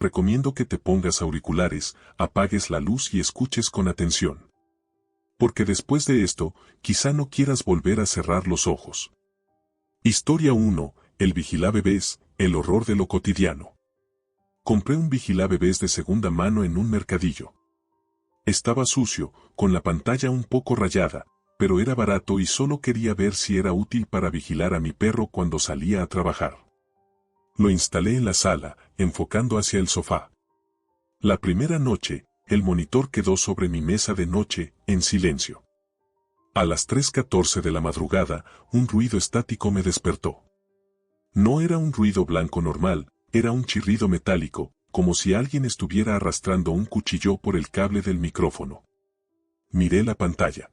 recomiendo que te pongas auriculares, apagues la luz y escuches con atención. Porque después de esto, quizá no quieras volver a cerrar los ojos. Historia 1, el vigilabebés, el horror de lo cotidiano. Compré un vigilabebés de segunda mano en un mercadillo. Estaba sucio, con la pantalla un poco rayada, pero era barato y solo quería ver si era útil para vigilar a mi perro cuando salía a trabajar. Lo instalé en la sala, enfocando hacia el sofá. La primera noche, el monitor quedó sobre mi mesa de noche, en silencio. A las 3:14 de la madrugada, un ruido estático me despertó. No era un ruido blanco normal, era un chirrido metálico, como si alguien estuviera arrastrando un cuchillo por el cable del micrófono. Miré la pantalla.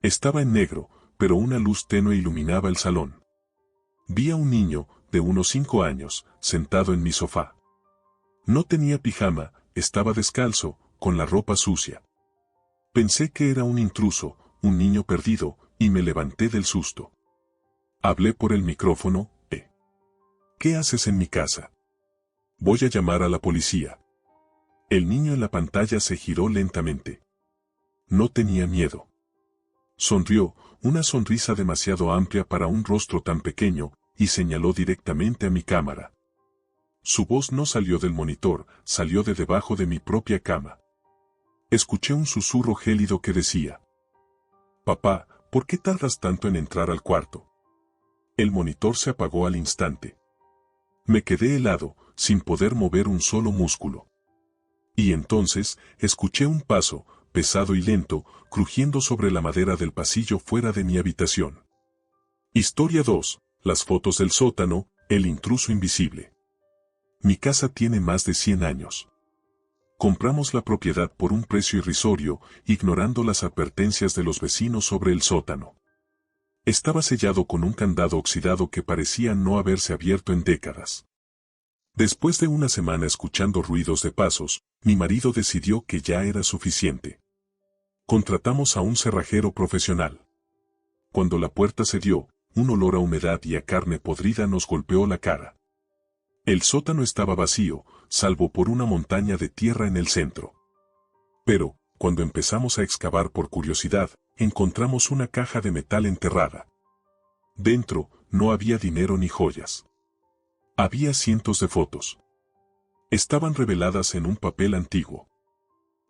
Estaba en negro, pero una luz tenue iluminaba el salón. Vi a un niño, de unos 5 años, sentado en mi sofá. No tenía pijama, estaba descalzo, con la ropa sucia. Pensé que era un intruso, un niño perdido, y me levanté del susto. Hablé por el micrófono, ¿Qué haces en mi casa? Voy a llamar a la policía. El niño en la pantalla se giró lentamente. No tenía miedo. Sonrió, una sonrisa demasiado amplia para un rostro tan pequeño, y señaló directamente a mi cámara. Su voz no salió del monitor, salió de debajo de mi propia cama. Escuché un susurro gélido que decía: «Papá, ¿por qué tardas tanto en entrar al cuarto?» El monitor se apagó al instante. Me quedé helado, sin poder mover un solo músculo. Y entonces, escuché un paso, pesado y lento, crujiendo sobre la madera del pasillo fuera de mi habitación. Historia 2, las fotos del sótano, el intruso invisible. Mi casa tiene más de 100 años. Compramos la propiedad por un precio irrisorio, ignorando las advertencias de los vecinos sobre el sótano. Estaba sellado con un candado oxidado que parecía no haberse abierto en décadas. Después de una semana escuchando ruidos de pasos, mi marido decidió que ya era suficiente. Contratamos a un cerrajero profesional. Cuando la puerta se dio, un olor a humedad y a carne podrida nos golpeó la cara. El sótano estaba vacío, salvo por una montaña de tierra en el centro. Pero, cuando empezamos a excavar por curiosidad, encontramos una caja de metal enterrada. Dentro, no había dinero ni joyas. Había cientos de fotos. Estaban reveladas en un papel antiguo.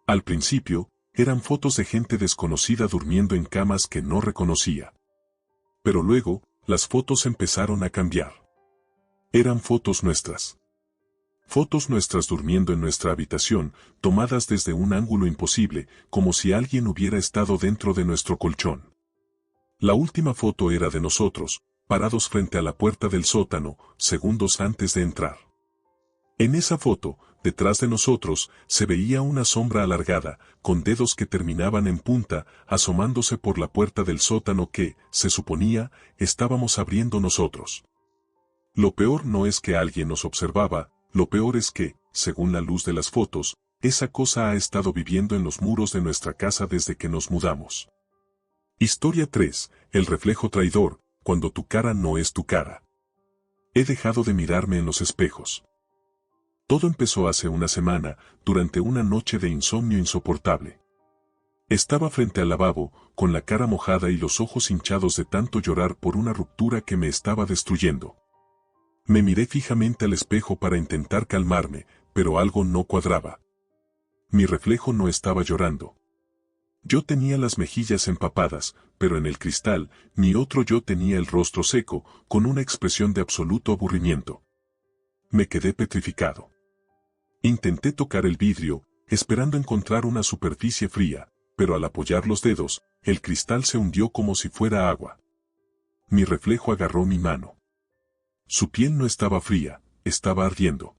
Al principio, eran fotos de gente desconocida durmiendo en camas que no reconocía. Pero luego, las fotos empezaron a cambiar. Eran fotos nuestras. Fotos nuestras durmiendo en nuestra habitación, tomadas desde un ángulo imposible, como si alguien hubiera estado dentro de nuestro colchón. La última foto era de nosotros, parados frente a la puerta del sótano, segundos antes de entrar. En esa foto, detrás de nosotros, se veía una sombra alargada, con dedos que terminaban en punta, asomándose por la puerta del sótano que, se suponía, estábamos abriendo nosotros. Lo peor no es que alguien nos observaba, lo peor es que, según la luz de las fotos, esa cosa ha estado viviendo en los muros de nuestra casa desde que nos mudamos. Historia 3, el reflejo traidor, cuando tu cara no es tu cara. He dejado de mirarme en los espejos. Todo empezó hace una semana, durante una noche de insomnio insoportable. Estaba frente al lavabo, con la cara mojada y los ojos hinchados de tanto llorar por una ruptura que me estaba destruyendo. Me miré fijamente al espejo para intentar calmarme, pero algo no cuadraba. Mi reflejo no estaba llorando. Yo tenía las mejillas empapadas, pero en el cristal, mi otro yo tenía el rostro seco, con una expresión de absoluto aburrimiento. Me quedé petrificado. Intenté tocar el vidrio, esperando encontrar una superficie fría, pero al apoyar los dedos, el cristal se hundió como si fuera agua. Mi reflejo agarró mi mano. Su piel no estaba fría, estaba ardiendo.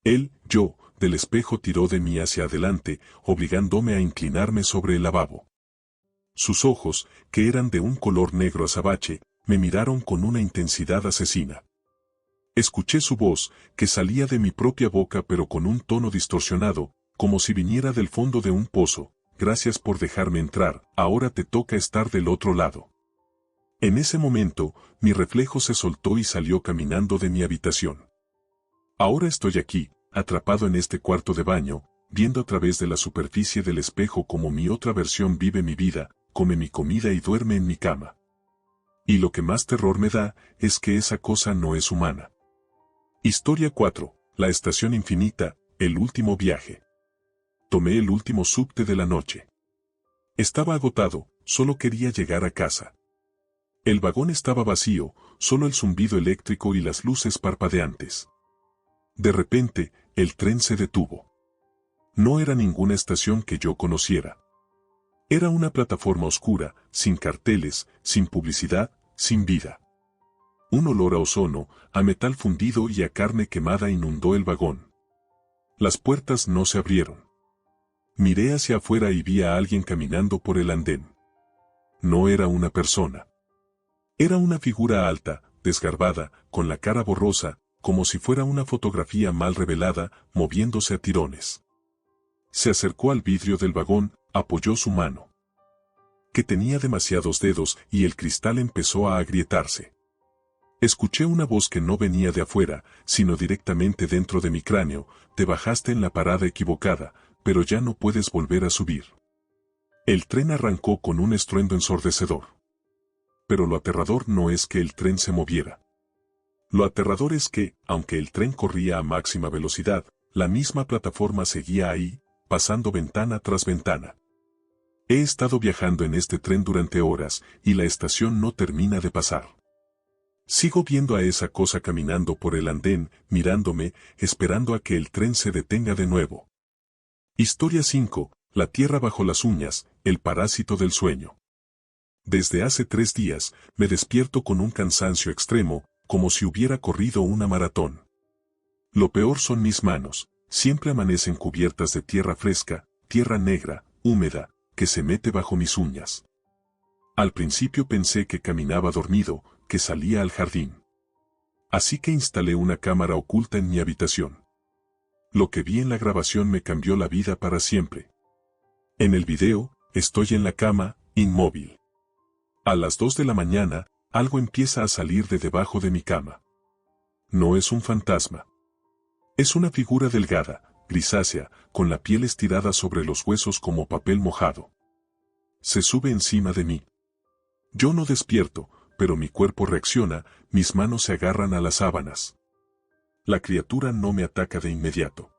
Él, yo, del espejo tiró de mí hacia adelante, obligándome a inclinarme sobre el lavabo. Sus ojos, que eran de un color negro azabache, me miraron con una intensidad asesina. Escuché su voz, que salía de mi propia boca pero con un tono distorsionado, como si viniera del fondo de un pozo. Gracias por dejarme entrar, ahora te toca estar del otro lado. En ese momento, mi reflejo se soltó y salió caminando de mi habitación. Ahora estoy aquí, atrapado en este cuarto de baño, viendo a través de la superficie del espejo como mi otra versión vive mi vida, come mi comida y duerme en mi cama. Y lo que más terror me da es que esa cosa no es humana. Historia 4. La estación infinita, el último viaje. Tomé el último subte de la noche. Estaba agotado, solo quería llegar a casa. El vagón estaba vacío, solo el zumbido eléctrico y las luces parpadeantes. De repente, el tren se detuvo. No era ninguna estación que yo conociera. Era una plataforma oscura, sin carteles, sin publicidad, sin vida. Un olor a ozono, a metal fundido y a carne quemada inundó el vagón. Las puertas no se abrieron. Miré hacia afuera y vi a alguien caminando por el andén. No era una persona. Era una figura alta, desgarbada, con la cara borrosa, como si fuera una fotografía mal revelada, moviéndose a tirones. Se acercó al vidrio del vagón, apoyó su mano, que tenía demasiados dedos, y el cristal empezó a agrietarse. Escuché una voz que no venía de afuera, sino directamente dentro de mi cráneo: te bajaste en la parada equivocada, pero ya no puedes volver a subir. El tren arrancó con un estruendo ensordecedor. Pero lo aterrador no es que el tren se moviera. Lo aterrador es que, aunque el tren corría a máxima velocidad, la misma plataforma seguía ahí, pasando ventana tras ventana. He estado viajando en este tren durante horas, y la estación no termina de pasar. Sigo viendo a esa cosa caminando por el andén, mirándome, esperando a que el tren se detenga de nuevo. Historia 5. La tierra bajo las uñas, el parásito del sueño. Desde hace 3 días, me despierto con un cansancio extremo, como si hubiera corrido una maratón. Lo peor son mis manos, siempre amanecen cubiertas de tierra fresca, tierra negra, húmeda, que se mete bajo mis uñas. Al principio pensé que caminaba dormido, que salía al jardín. Así que instalé una cámara oculta en mi habitación. Lo que vi en la grabación me cambió la vida para siempre. En el video, estoy en la cama, inmóvil. A las 2 de la mañana, algo empieza a salir de debajo de mi cama. No es un fantasma. Es una figura delgada, grisácea, con la piel estirada sobre los huesos como papel mojado. Se sube encima de mí. Yo no despierto, pero mi cuerpo reacciona, mis manos se agarran a las sábanas. La criatura no me ataca de inmediato.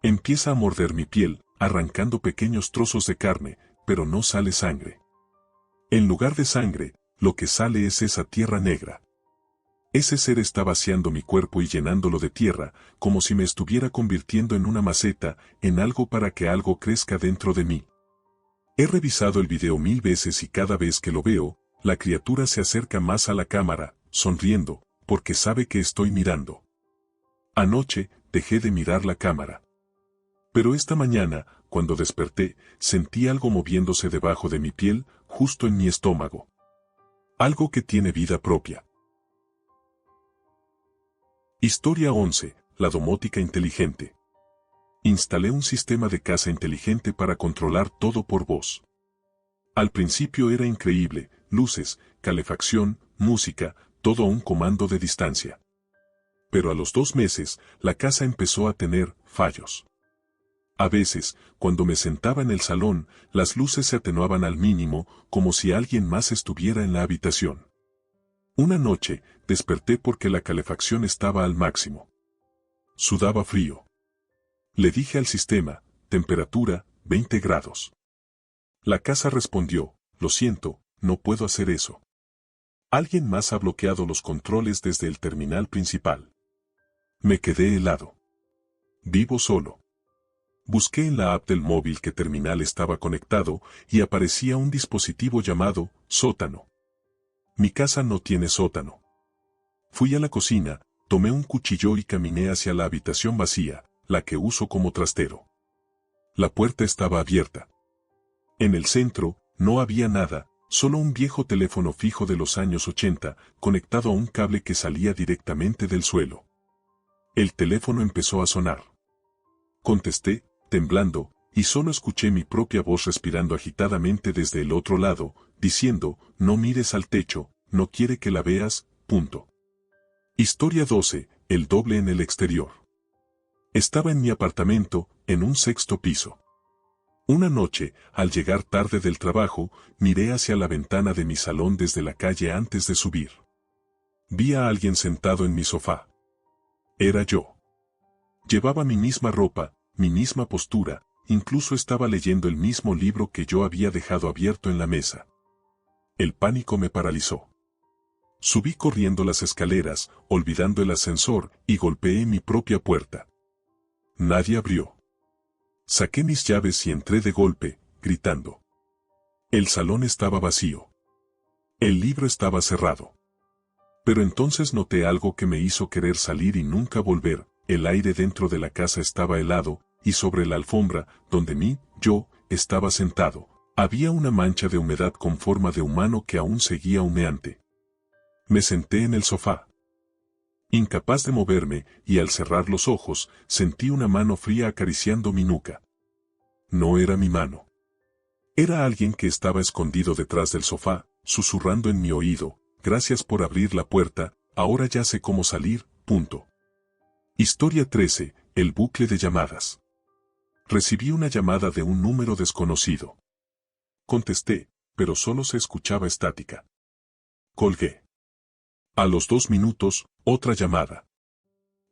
Empieza a morder mi piel, arrancando pequeños trozos de carne, pero no sale sangre. En lugar de sangre, lo que sale es esa tierra negra. Ese ser está vaciando mi cuerpo y llenándolo de tierra, como si me estuviera convirtiendo en una maceta, en algo para que algo crezca dentro de mí. He revisado el video 1000 veces y cada vez que lo veo, la criatura se acerca más a la cámara, sonriendo, porque sabe que estoy mirando. Anoche, dejé de mirar la cámara. Pero esta mañana, cuando desperté, sentí algo moviéndose debajo de mi piel, justo en mi estómago. Algo que tiene vida propia. Historia 11. La domótica inteligente. Instalé un sistema de casa inteligente para controlar todo por voz. Al principio era increíble, luces, calefacción, música, todo a un comando de distancia. Pero a los 2 meses, la casa empezó a tener fallos. A veces, cuando me sentaba en el salón, las luces se atenuaban al mínimo, como si alguien más estuviera en la habitación. Una noche, desperté porque la calefacción estaba al máximo. Sudaba frío. Le dije al sistema, temperatura, 20 grados. La casa respondió, lo siento, no puedo hacer eso. Alguien más ha bloqueado los controles desde el terminal principal. Me quedé helado. Vivo solo. Busqué en la app del móvil qué terminal estaba conectado y aparecía un dispositivo llamado sótano. Mi casa no tiene sótano. Fui a la cocina, tomé un cuchillo y caminé hacia la habitación vacía, la que uso como trastero. La puerta estaba abierta. En el centro, no había nada, solo un viejo teléfono fijo de los años 80, conectado a un cable que salía directamente del suelo. El teléfono empezó a sonar. Contesté, temblando, y solo escuché mi propia voz respirando agitadamente desde el otro lado, diciendo, no mires al techo, no quiere que la veas, punto. Historia 12. El doble en el exterior. Estaba en mi apartamento, en un sexto piso. Una noche, al llegar tarde del trabajo, miré hacia la ventana de mi salón desde la calle antes de subir. Vi a alguien sentado en mi sofá. Era yo. Llevaba mi misma ropa, mi misma postura, incluso estaba leyendo el mismo libro que yo había dejado abierto en la mesa. El pánico me paralizó. Subí corriendo las escaleras, olvidando el ascensor, y golpeé mi propia puerta. Nadie abrió. Saqué mis llaves y entré de golpe, gritando. El salón estaba vacío. El libro estaba cerrado. Pero entonces noté algo que me hizo querer salir y nunca volver. El aire dentro de la casa estaba helado, y sobre la alfombra, donde yo, estaba sentado, había una mancha de humedad con forma de humano que aún seguía humeante. Me senté en el sofá. Incapaz de moverme, y al cerrar los ojos, sentí una mano fría acariciando mi nuca. No era mi mano. Era alguien que estaba escondido detrás del sofá, susurrando en mi oído, gracias por abrir la puerta, ahora ya sé cómo salir, punto. Historia 13, el bucle de llamadas. Recibí una llamada de un número desconocido. Contesté, pero solo se escuchaba estática. Colgué. A los 2 minutos, otra llamada.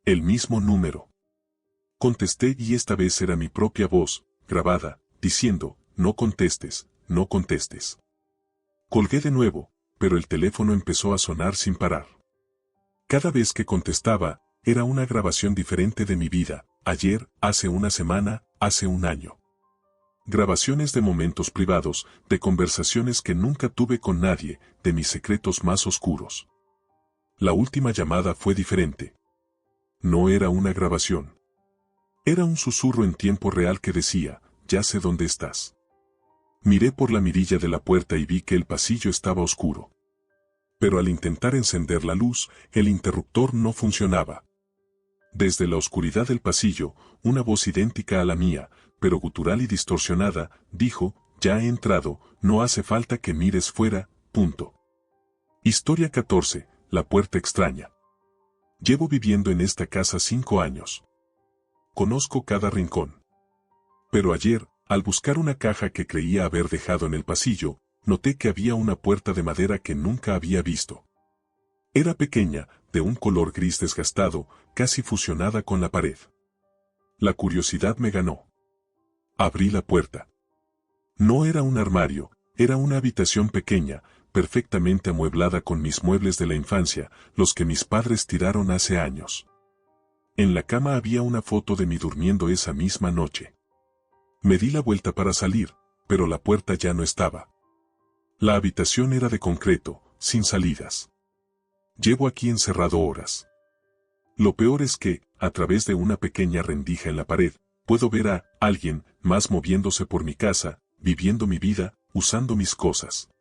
El mismo número. Contesté y esta vez era mi propia voz, grabada, diciendo, no contestes, no contestes. Colgué de nuevo, pero el teléfono empezó a sonar sin parar. Cada vez que contestaba, era una grabación diferente de mi vida, ayer, hace una semana, hace un año. Grabaciones de momentos privados, de conversaciones que nunca tuve con nadie, de mis secretos más oscuros. La última llamada fue diferente. No era una grabación. Era un susurro en tiempo real que decía, ya sé dónde estás. Miré por la mirilla de la puerta y vi que el pasillo estaba oscuro. Pero al intentar encender la luz, el interruptor no funcionaba. Desde la oscuridad del pasillo, una voz idéntica a la mía, pero gutural y distorsionada, dijo, ya he entrado, no hace falta que mires fuera, punto. Historia 14, la puerta extraña. Llevo viviendo en esta casa 5 años. Conozco cada rincón. Pero ayer, al buscar una caja que creía haber dejado en el pasillo, noté que había una puerta de madera que nunca había visto. Era pequeña, de un color gris desgastado, casi fusionada con la pared. La curiosidad me ganó. Abrí la puerta. No era un armario, era una habitación pequeña, perfectamente amueblada con mis muebles de la infancia, los que mis padres tiraron hace años. En la cama había una foto de mí durmiendo esa misma noche. Me di la vuelta para salir, pero la puerta ya no estaba. La habitación era de concreto, sin salidas. Llevo aquí encerrado horas. Lo peor es que, a través de una pequeña rendija en la pared, puedo ver a alguien más moviéndose por mi casa, viviendo mi vida, usando mis cosas.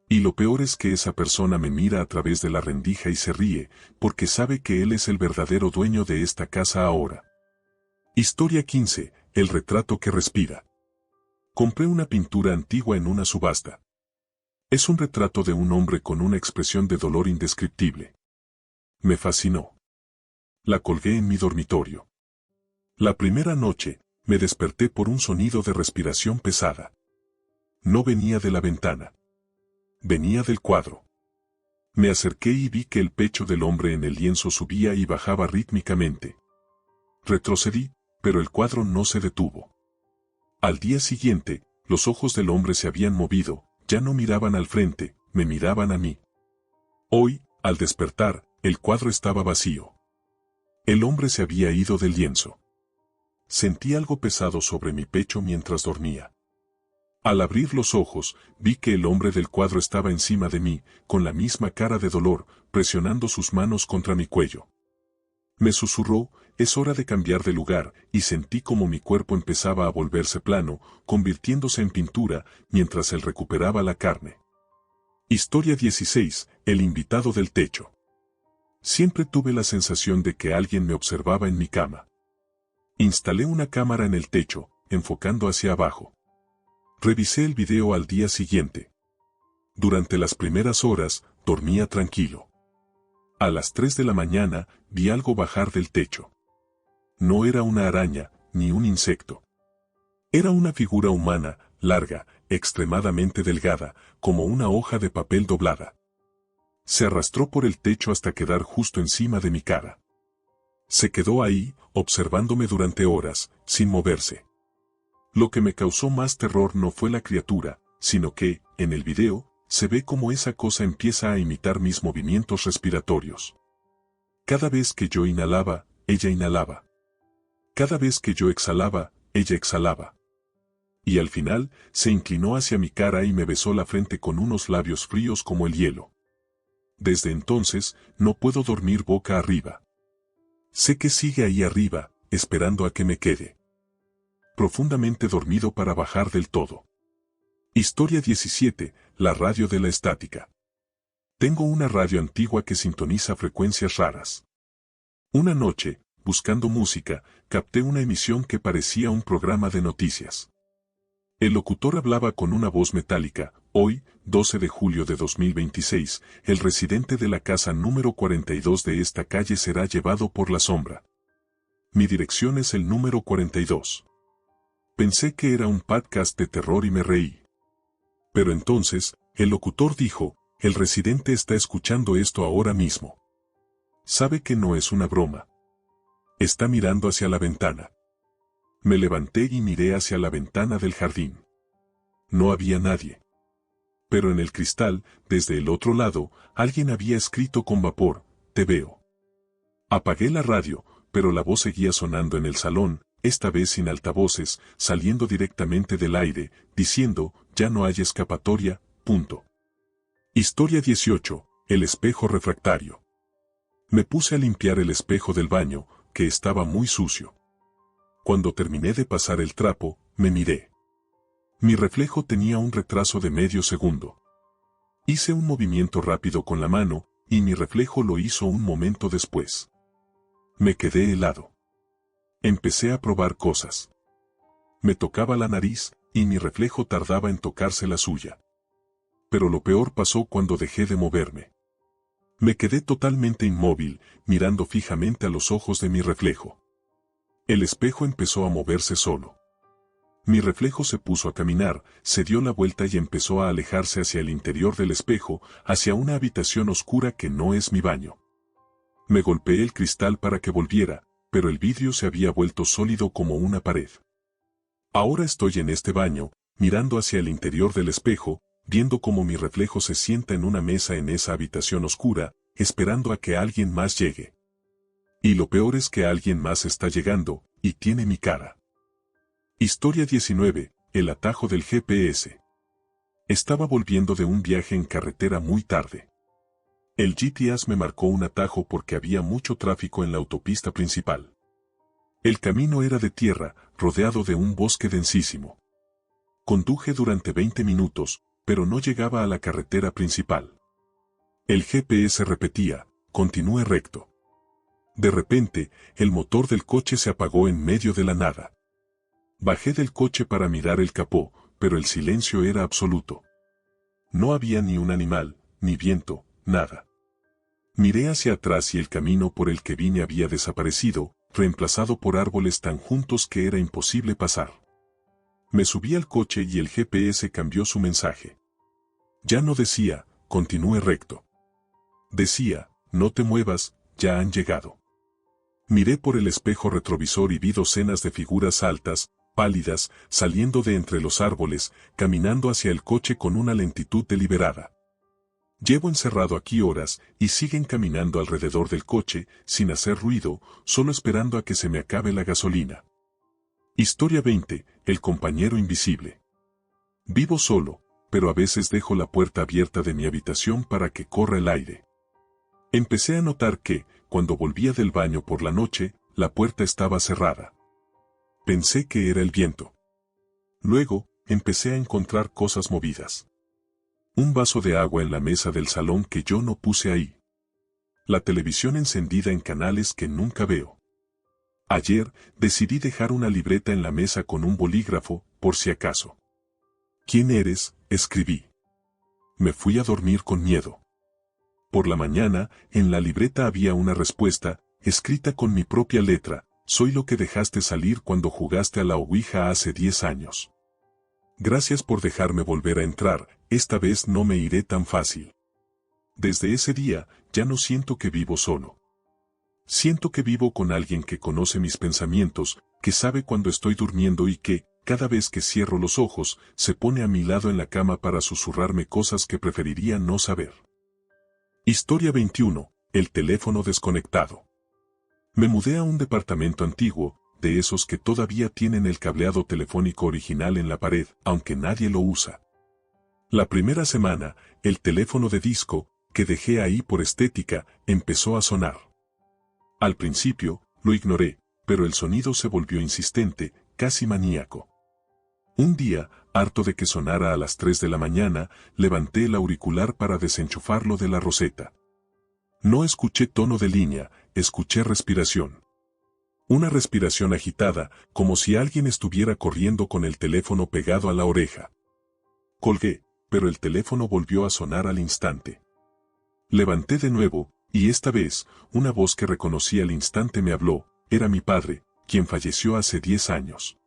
Y lo peor es que esa persona me mira a través de la rendija y se ríe, porque sabe que él es el verdadero dueño de esta casa ahora. Historia 15, el retrato que respira. Compré una pintura antigua en una subasta. Es un retrato de un hombre con una expresión de dolor indescriptible. Me fascinó. La colgué en mi dormitorio. La primera noche, me desperté por un sonido de respiración pesada. No venía de la ventana. Venía del cuadro. Me acerqué y vi que el pecho del hombre en el lienzo subía y bajaba rítmicamente. Retrocedí, pero el cuadro no se detuvo. Al día siguiente, los ojos del hombre se habían movido, ya no miraban al frente, me miraban a mí. Hoy, al despertar, el cuadro estaba vacío. El hombre se había ido del lienzo. Sentí algo pesado sobre mi pecho mientras dormía. Al abrir los ojos, vi que el hombre del cuadro estaba encima de mí, con la misma cara de dolor, presionando sus manos contra mi cuello. Me susurró, es hora de cambiar de lugar, y sentí como mi cuerpo empezaba a volverse plano, convirtiéndose en pintura, mientras él recuperaba la carne. Historia 16, el invitado del techo. Siempre tuve la sensación de que alguien me observaba en mi cama. Instalé una cámara en el techo, enfocando hacia abajo. Revisé el video al día siguiente. Durante las primeras horas, dormía tranquilo. A las 3 de la mañana, vi algo bajar del techo. No era una araña, ni un insecto. Era una figura humana, larga, extremadamente delgada, como una hoja de papel doblada. Se arrastró por el techo hasta quedar justo encima de mi cara. Se quedó ahí, observándome durante horas, sin moverse. Lo que me causó más terror no fue la criatura, sino que, en el video, se ve cómo esa cosa empieza a imitar mis movimientos respiratorios. Cada vez que yo inhalaba, ella inhalaba. Cada vez que yo exhalaba, ella exhalaba. Y al final, se inclinó hacia mi cara y me besó la frente con unos labios fríos como el hielo. Desde entonces, no puedo dormir boca arriba. Sé que sigue ahí arriba, esperando a que me quede profundamente dormido para bajar del todo. Historia 17, la radio de la estática. Tengo una radio antigua que sintoniza frecuencias raras. Una noche, buscando música, capté una emisión que parecía un programa de noticias. El locutor hablaba con una voz metálica: hoy, 12 de julio de 2026, el residente de la casa número 42 de esta calle será llevado por la sombra. Mi dirección es el número 42. Pensé que era un podcast de terror y me reí. Pero entonces, el locutor dijo: el residente está escuchando esto ahora mismo. Sabe que no es una broma. Está mirando hacia la ventana. Me levanté y miré hacia la ventana del jardín. No había nadie. Pero en el cristal, desde el otro lado, alguien había escrito con vapor: te veo. Apagué la radio, pero la voz seguía sonando en el salón, esta vez sin altavoces, saliendo directamente del aire, diciendo: ya no hay escapatoria, punto. Historia 18, el espejo refractario. Me puse a limpiar el espejo del baño, que estaba muy sucio. Cuando terminé de pasar el trapo, me miré. Mi reflejo tenía un retraso de medio segundo. Hice un movimiento rápido con la mano, y mi reflejo lo hizo un momento después. Me quedé helado. Empecé a probar cosas. Me tocaba la nariz, y mi reflejo tardaba en tocarse la suya. Pero lo peor pasó cuando dejé de moverme. Me quedé totalmente inmóvil, mirando fijamente a los ojos de mi reflejo. El espejo empezó a moverse solo. Mi reflejo se puso a caminar, se dio la vuelta y empezó a alejarse hacia el interior del espejo, hacia una habitación oscura que no es mi baño. Me golpeé el cristal para que volviera, pero el vidrio se había vuelto sólido como una pared. Ahora estoy en este baño, mirando hacia el interior del espejo, viendo cómo mi reflejo se sienta en una mesa en esa habitación oscura, esperando a que alguien más llegue. Y lo peor es que alguien más está llegando, y tiene mi cara. Historia 19, el atajo del GPS. Estaba volviendo de un viaje en carretera muy tarde. El GPS me marcó un atajo porque había mucho tráfico en la autopista principal. El camino era de tierra, rodeado de un bosque densísimo. Conduje durante 20 minutos, pero no llegaba a la carretera principal. El GPS repetía: continúe recto. De repente, el motor del coche se apagó en medio de la nada. Bajé del coche para mirar el capó, pero el silencio era absoluto. No había ni un animal, ni viento, nada. Miré hacia atrás y el camino por el que vine había desaparecido, reemplazado por árboles tan juntos que era imposible pasar. Me subí al coche y el GPS cambió su mensaje. Ya no decía: continúe recto. Decía: no te muevas, ya han llegado. Miré por el espejo retrovisor y vi docenas de figuras altas, pálidas, saliendo de entre los árboles, caminando hacia el coche con una lentitud deliberada. Llevo encerrado aquí horas, y siguen caminando alrededor del coche, sin hacer ruido, solo esperando a que se me acabe la gasolina. Historia 20, el compañero invisible. Vivo solo, pero a veces dejo la puerta abierta de mi habitación para que corra el aire. Empecé a notar que, cuando volvía del baño por la noche, la puerta estaba cerrada. Pensé que era el viento. Luego, empecé a encontrar cosas movidas. Un vaso de agua en la mesa del salón que yo no puse ahí. La televisión encendida en canales que nunca veo. Ayer, decidí dejar una libreta en la mesa con un bolígrafo, por si acaso. ¿Quién eres?, escribí. Me fui a dormir con miedo. Por la mañana, en la libreta había una respuesta, escrita con mi propia letra: Soy lo que dejaste salir cuando jugaste a la ouija hace 10 años. Gracias por dejarme volver a entrar, esta vez no me iré tan fácil. Desde ese día, ya no siento que vivo solo. Siento que vivo con alguien que conoce mis pensamientos, que sabe cuando estoy durmiendo y que, cada vez que cierro los ojos, se pone a mi lado en la cama para susurrarme cosas que preferiría no saber. Historia 21. El teléfono desconectado. Me mudé a un departamento antiguo, de esos que todavía tienen el cableado telefónico original en la pared, aunque nadie lo usa. La primera semana, el teléfono de disco, que dejé ahí por estética, empezó a sonar. Al principio, lo ignoré, pero el sonido se volvió insistente, casi maníaco. Un día, harto de que sonara a las 3 de la mañana, levanté el auricular para desenchufarlo de la roseta. No escuché tono de línea, escuché respiración. Una respiración agitada, como si alguien estuviera corriendo con el teléfono pegado a la oreja. Colgué, pero el teléfono volvió a sonar al instante. Levanté de nuevo, y esta vez, una voz que reconocí al instante me habló, era mi padre, quien falleció hace 10 años.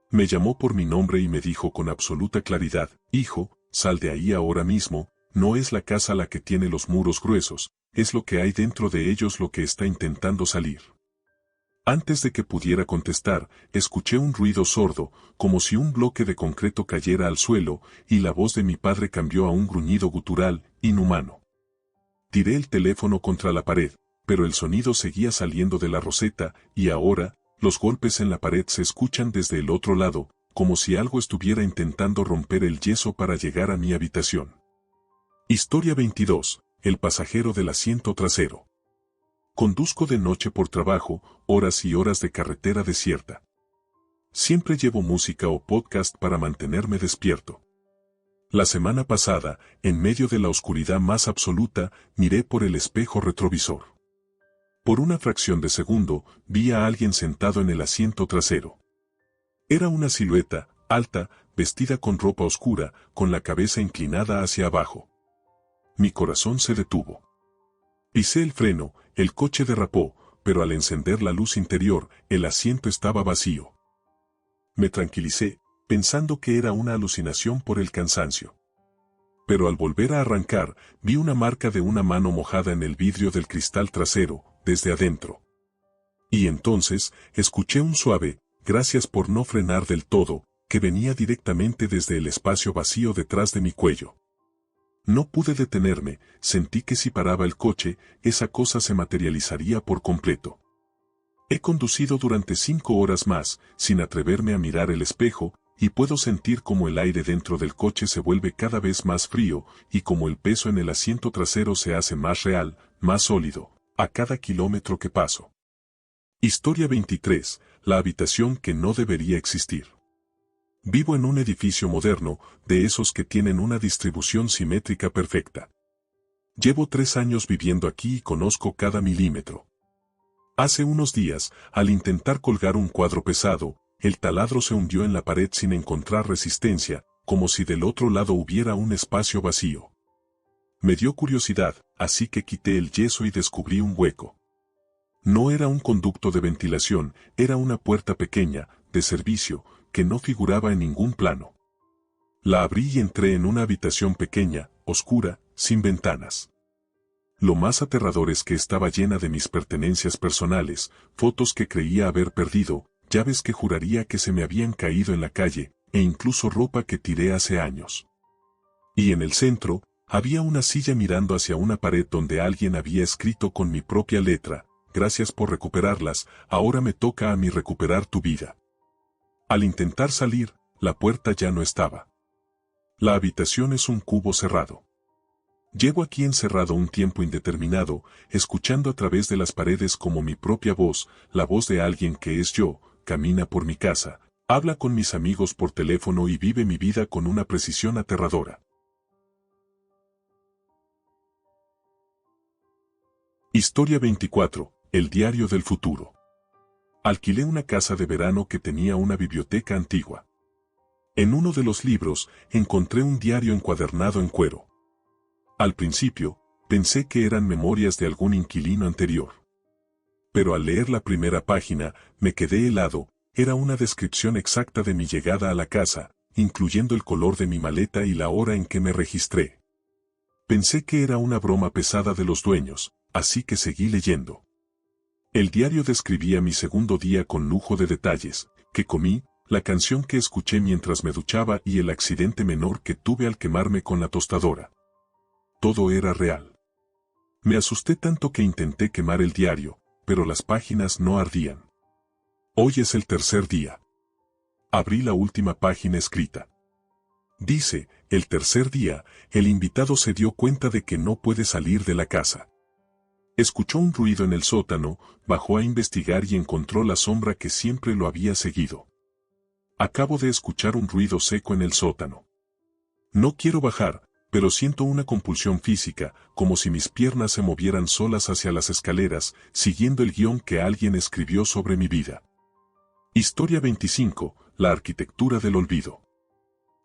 Me llamó por mi nombre y me dijo con absoluta claridad, hijo, sal de ahí ahora mismo, no es la casa la que tiene los muros gruesos, es lo que hay dentro de ellos lo que está intentando salir. Antes de que pudiera contestar, escuché un ruido sordo, como si un bloque de concreto cayera al suelo, y la voz de mi padre cambió a un gruñido gutural, inhumano. Tiré el teléfono contra la pared, pero el sonido seguía saliendo de la roseta, y ahora, los golpes en la pared se escuchan desde el otro lado, como si algo estuviera intentando romper el yeso para llegar a mi habitación. Historia 22. El pasajero del asiento trasero. Conduzco de noche por trabajo, horas y horas de carretera desierta. Siempre llevo música o podcast para mantenerme despierto. La semana pasada, en medio de la oscuridad más absoluta, miré por el espejo retrovisor. Por una fracción de segundo, vi a alguien sentado en el asiento trasero. Era una silueta, alta, vestida con ropa oscura, con la cabeza inclinada hacia abajo. Mi corazón se detuvo. Pisé el freno, el coche derrapó, pero al encender la luz interior, el asiento estaba vacío. Me tranquilicé, pensando que era una alucinación por el cansancio. Pero al volver a arrancar, vi una marca de una mano mojada en el vidrio del cristal trasero, desde adentro. Y entonces, escuché un suave, gracias por no frenar del todo, que venía directamente desde el espacio vacío detrás de mi cuello. No pude detenerme, sentí que si paraba el coche, esa cosa se materializaría por completo. He conducido durante 5 horas más, sin atreverme a mirar el espejo, y puedo sentir como el aire dentro del coche se vuelve cada vez más frío, y como el peso en el asiento trasero se hace más real, más sólido, a cada kilómetro que paso. Historia 23. La habitación que no debería existir. Vivo en un edificio moderno, de esos que tienen una distribución simétrica perfecta. Llevo 3 años viviendo aquí y conozco cada milímetro. Hace unos días, al intentar colgar un cuadro pesado, el taladro se hundió en la pared sin encontrar resistencia, como si del otro lado hubiera un espacio vacío. Me dio curiosidad, así que quité el yeso y descubrí un hueco. No era un conducto de ventilación, era una puerta pequeña, de servicio, que no figuraba en ningún plano. La abrí y entré en una habitación pequeña, oscura, sin ventanas. Lo más aterrador es que estaba llena de mis pertenencias personales, fotos que creía haber perdido, llaves que juraría que se me habían caído en la calle, e incluso ropa que tiré hace años. Y en el centro, había una silla mirando hacia una pared donde alguien había escrito con mi propia letra, gracias por recuperarlas, ahora me toca a mí recuperar tu vida. Al intentar salir, la puerta ya no estaba. La habitación es un cubo cerrado. Llevo aquí encerrado un tiempo indeterminado, escuchando a través de las paredes como mi propia voz, la voz de alguien que es yo, camina por mi casa, habla con mis amigos por teléfono y vive mi vida con una precisión aterradora. Historia 24. El diario del futuro. Alquilé una casa de verano que tenía una biblioteca antigua. En uno de los libros, encontré un diario encuadernado en cuero. Al principio, pensé que eran memorias de algún inquilino anterior. Pero al leer la primera página, me quedé helado. Era una descripción exacta de mi llegada a la casa, incluyendo el color de mi maleta y la hora en que me registré. Pensé que era una broma pesada de los dueños, así que seguí leyendo. El diario describía mi segundo día con lujo de detalles, que comí, la canción que escuché mientras me duchaba y el accidente menor que tuve al quemarme con la tostadora. Todo era real. Me asusté tanto que intenté quemar el diario, pero las páginas no ardían. Hoy es el tercer día. Abrí la última página escrita. Dice, el tercer día, el invitado se dio cuenta de que no puede salir de la casa. Escuchó un ruido en el sótano, bajó a investigar y encontró la sombra que siempre lo había seguido. Acabo de escuchar un ruido seco en el sótano. No quiero bajar, pero siento una compulsión física, como si mis piernas se movieran solas hacia las escaleras, siguiendo el guión que alguien escribió sobre mi vida. Historia 25, la arquitectura del olvido.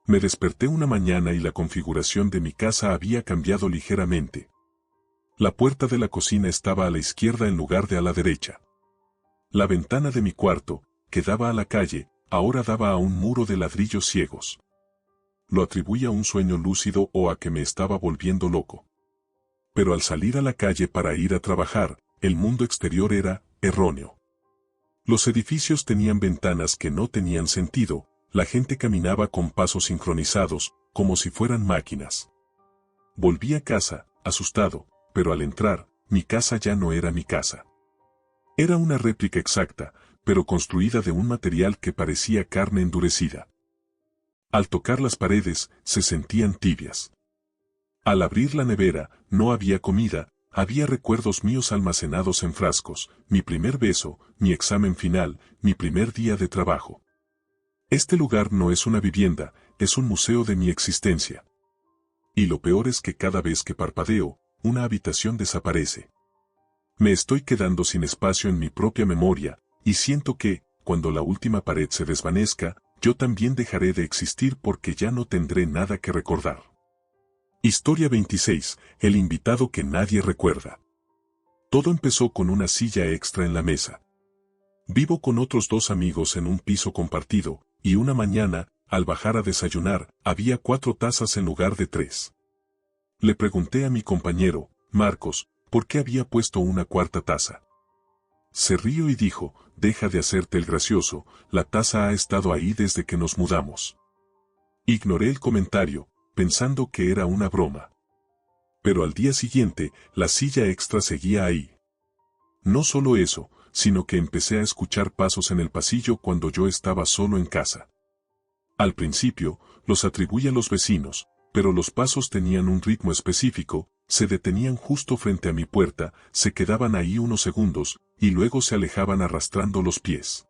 Me desperté una mañana y la configuración de mi casa había cambiado ligeramente. La puerta de la cocina estaba a la izquierda en lugar de a la derecha. La ventana de mi cuarto, que daba a la calle, ahora daba a un muro de ladrillos ciegos. Lo atribuía a un sueño lúcido o a que me estaba volviendo loco. Pero al salir a la calle para ir a trabajar, el mundo exterior era erróneo. Los edificios tenían ventanas que no tenían sentido, la gente caminaba con pasos sincronizados, como si fueran máquinas. Volví a casa, asustado, pero al entrar, mi casa ya no era mi casa. Era una réplica exacta, pero construida de un material que parecía carne endurecida. Al tocar las paredes, se sentían tibias. Al abrir la nevera, no había comida, había recuerdos míos almacenados en frascos, mi primer beso, mi examen final, mi primer día de trabajo. Este lugar no es una vivienda, es un museo de mi existencia. Y lo peor es que cada vez que parpadeo, una habitación desaparece. Me estoy quedando sin espacio en mi propia memoria, y siento que, cuando la última pared se desvanezca, yo también dejaré de existir porque ya no tendré nada que recordar. Historia 26, el invitado que nadie recuerda. Todo empezó con una silla extra en la mesa. Vivo con otros 2 amigos en un piso compartido, y una mañana, al bajar a desayunar, había 4 tazas en lugar de 3. Le pregunté a mi compañero, Marcos, por qué había puesto una 4ª taza. Se rió y dijo, deja de hacerte el gracioso, la taza ha estado ahí desde que nos mudamos. Ignoré el comentario, pensando que era una broma. Pero al día siguiente, la silla extra seguía ahí. No solo eso, sino que empecé a escuchar pasos en el pasillo cuando yo estaba solo en casa. Al principio, los atribuí a los vecinos, pero los pasos tenían un ritmo específico, se detenían justo frente a mi puerta, se quedaban ahí unos segundos, y luego se alejaban arrastrando los pies.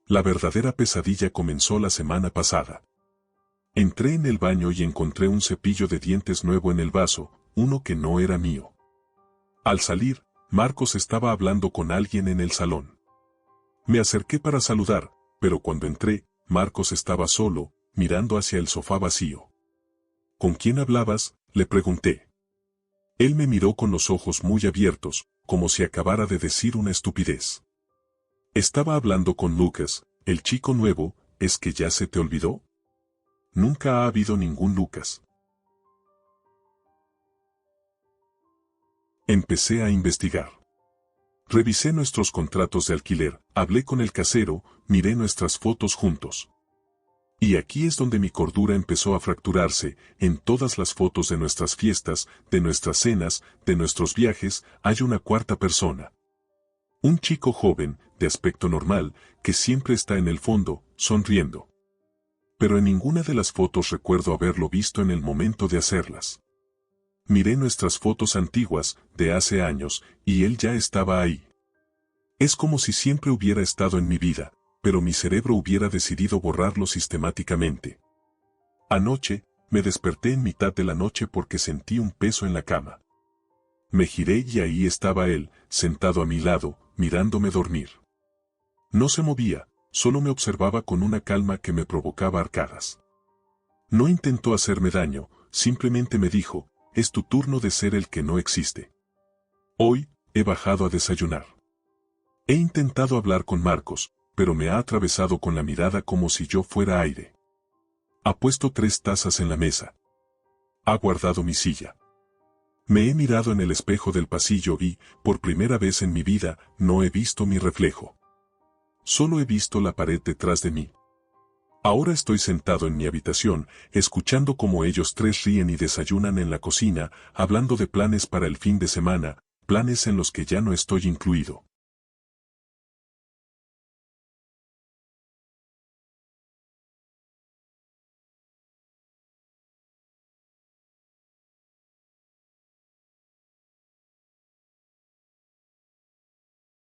La verdadera pesadilla comenzó la semana pasada. Entré en el baño y encontré un cepillo de dientes nuevo en el vaso, uno que no era mío. Al salir, Marcos estaba hablando con alguien en el salón. Me acerqué para saludar, pero cuando entré, Marcos estaba solo, mirando hacia el sofá vacío. ¿Con quién hablabas?, le pregunté. Él me miró con los ojos muy abiertos, como si acabara de decir una estupidez. Estaba hablando con Lucas, el chico nuevo. ¿Es que ya se te olvidó? Nunca ha habido ningún Lucas. Empecé a investigar. Revisé nuestros contratos de alquiler, hablé con el casero, miré nuestras fotos juntos. Y aquí es donde mi cordura empezó a fracturarse. En todas las fotos de nuestras fiestas, de nuestras cenas, de nuestros viajes, hay una 4ª persona. Un chico joven, de aspecto normal, que siempre está en el fondo, sonriendo. Pero en ninguna de las fotos recuerdo haberlo visto en el momento de hacerlas. Miré nuestras fotos antiguas, de hace años, y él ya estaba ahí. Es como si siempre hubiera estado en mi vida, pero mi cerebro hubiera decidido borrarlo sistemáticamente. Anoche, me desperté en mitad de la noche porque sentí un peso en la cama. Me giré y ahí estaba él, sentado a mi lado, mirándome dormir. No se movía, solo me observaba con una calma que me provocaba arcadas. No intentó hacerme daño, simplemente me dijo, es tu turno de ser el que no existe. Hoy, he bajado a desayunar. He intentado hablar con Marcos, pero me ha atravesado con la mirada como si yo fuera aire. Ha puesto 3 tazas en la mesa. Ha guardado mi silla. Me he mirado en el espejo del pasillo y, por primera vez en mi vida, no he visto mi reflejo. Solo he visto la pared detrás de mí. Ahora estoy sentado en mi habitación, escuchando cómo ellos 3 ríen y desayunan en la cocina, hablando de planes para el fin de semana, planes en los que ya no estoy incluido.